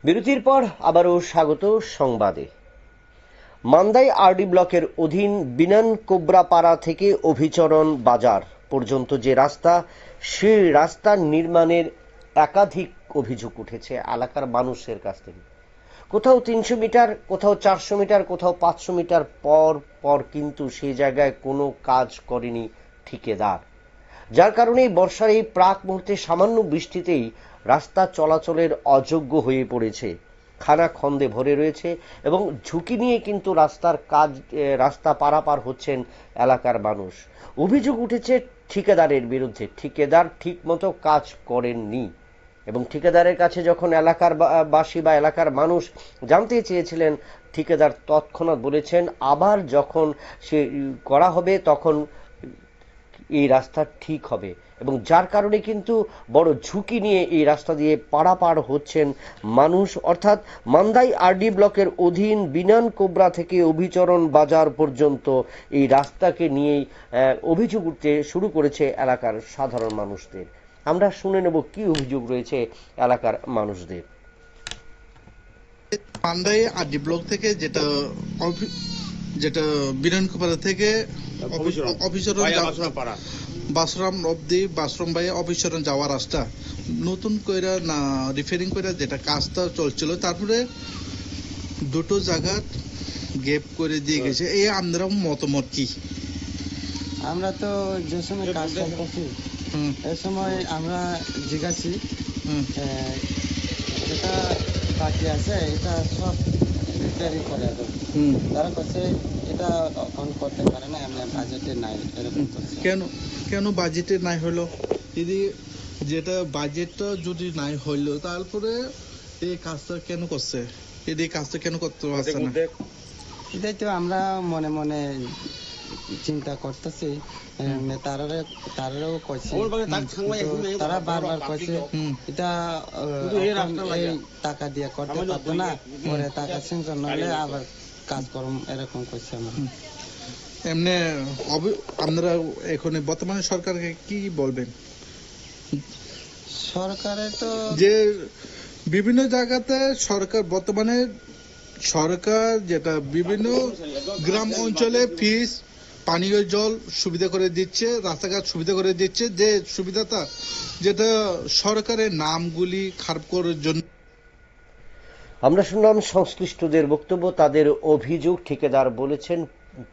বিরতির পর আবারও স্বাগত সংবাদে। মান্দাই আরডি ব্লকের অধীন বিনান কোবরাপাড়া থেকে অভিচরণ বাজার পর্যন্ত যে রাস্তা, সেই রাস্তা নির্মাণের একাধিক অভিযোগ উঠেছে এলাকার মানুষের কাছ থেকে। কোথাও 300 মিটার, কোথাও 400 মিটার, কোথাও 500 মিটার পর পর কিন্তু সেই জায়গায় কোনো কাজ করেনি ঠিকাদার, যার কারণেই বর্ষার এই প্রাক মুহূর্তে সামান্য বৃষ্টিতেই রাস্তা চলাচলের অযোগ্য হয়ে পড়েছে, খানাখন্দে ভরে রয়েছে এবং ঝুঁকি নিয়ে কিন্তু রাস্তা পারাপার হচ্ছেন এলাকার মানুষ। অভিযোগ উঠেছে ঠিকাদারের বিরুদ্ধে, ঠিকাদার ঠিকমতো কাজ করেননি এবং ঠিকাদারের কাছে যখন এলাকার বাসী বা এলাকার মানুষ জানতে চেয়েছিলেন, ঠিকাদার তৎক্ষণাৎ বলেছেন আবার যখন সে করা হবে তখন এই রাস্তা ঠিক হবে, এবং যার কারণে কিন্তু বড় ঝুঁকি নিয়ে এই রাস্তা দিয়ে পারাপার হচ্ছেন মানুষ। অর্থাৎ মান্দাই আরডি ব্লকের অধীন বিনান কোবরা থেকে অভিচরণ বাজার পর্যন্ত এই রাস্তাকে নিয়েই অভিযোগ উঠতে শুরু করেছে এলাকার সাধারণ মানুষদের। আমরা শুনে নেব কি অভিযোগ রয়েছে এলাকার মানুষদের। মান্দাই আরডি ব্লক থেকে যেটা বিরানকুপাড়া থেকে অফিসরণ বাসরাম অব্দি বাসরাম ভাই অফিসরণ যাওয়ার রাস্তা নতুন কইরা না রিপেয়ারিং কইরা যেটা কাজটা চলছিল, তারপরে দুটো জায়গা গ্যাপ করে দিয়ে গেছে। এই আমরা মতামত কি? আমরা তো যে সময় কাজ করতেছি এই সময় আমরা জিজ্ঞাসি যেটা বাকি আছে এটা সব রিপেয়ারিং করে দেবো। তারা কাছে এটা অন করতে পারে না, আমরা বাজেটে নাই এরকম। কেন বাজেটে নাই হলো? যদি যেটা বাজেটটা যদি নাই হইলো তারপরে এই কাজটা কেন করছে? এই কাজটা কেন করতে পারছে না? এটাই তো আমরা মনে মনে চিন্তা করতেছি। তারাও কইছে, তারা বারবার কইছে এটা এই টাকা দিয়ে করতে পারবো না, পরে টাকা সেনশন হলে আবার কাজ করুন এরকম কইছে। আমরা এমনি আপনারা এখন বর্তমানে সরকারকে কি বলবেন? সরকারে তো যে বিভিন্ন জায়গাতে বর্তমানে সরকার যেটা বিভিন্ন গ্রাম অঞ্চলে ফিস পানীয় জল সুবিধা করে দিচ্ছে, রাস্তাঘাট সুবিধা করে দিচ্ছে, যে সুবিধাটা যেটা সরকারের নামগুলি খারাপ করার জন্য। আমরা শুনলাম সংশ্লিষ্টদের বক্তব্য, তাদের অভিযোগ। ঠিকাদার বলেছেন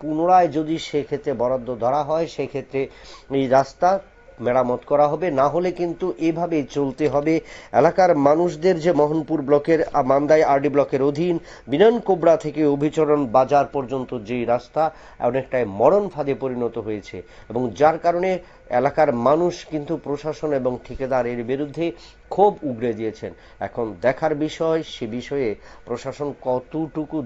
পুনরায় যদি সেক্ষেত্রে বরাদ্দ ধরা হয় সেক্ষেত্রে এই রাস্তা মেরামত করা হবে, না হলে কিন্তু এভাবেই চলতে হবে। এলাকার মানুষদের যে মোহনপুর ব্লকের মান্দাই আরডি ব্লকের অধীন বিনান কোবরা থেকে অভিচরণ বাজার পর্যন্ত যেই রাস্তা অনেকটাই মরণ ফাঁদে পরিণত হয়েছে, এবং যার কারণে এলাকার মানুষ কিন্তু প্রশাসন এবং ঠিকাদার এর বিরুদ্ধে ক্ষোভ উগরে দিয়েছেন। এখন দেখার বিষয় সে বিষয়ে প্রশাসন কতটুকু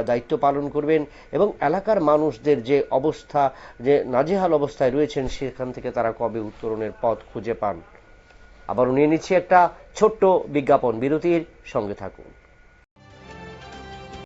দায়িত্ব পালন করবেন এবং এলাকার মানুষদের যে অবস্থা, যে নাজেহাল অবস্থায় রয়েছেন, সেখান থেকে তারা কবে উত্তরণের পথ খুঁজে পান। আবারও নিয়ে নিচ্ছি একটা ছোট্ট বিজ্ঞাপন, বিরতির সঙ্গে থাকুন।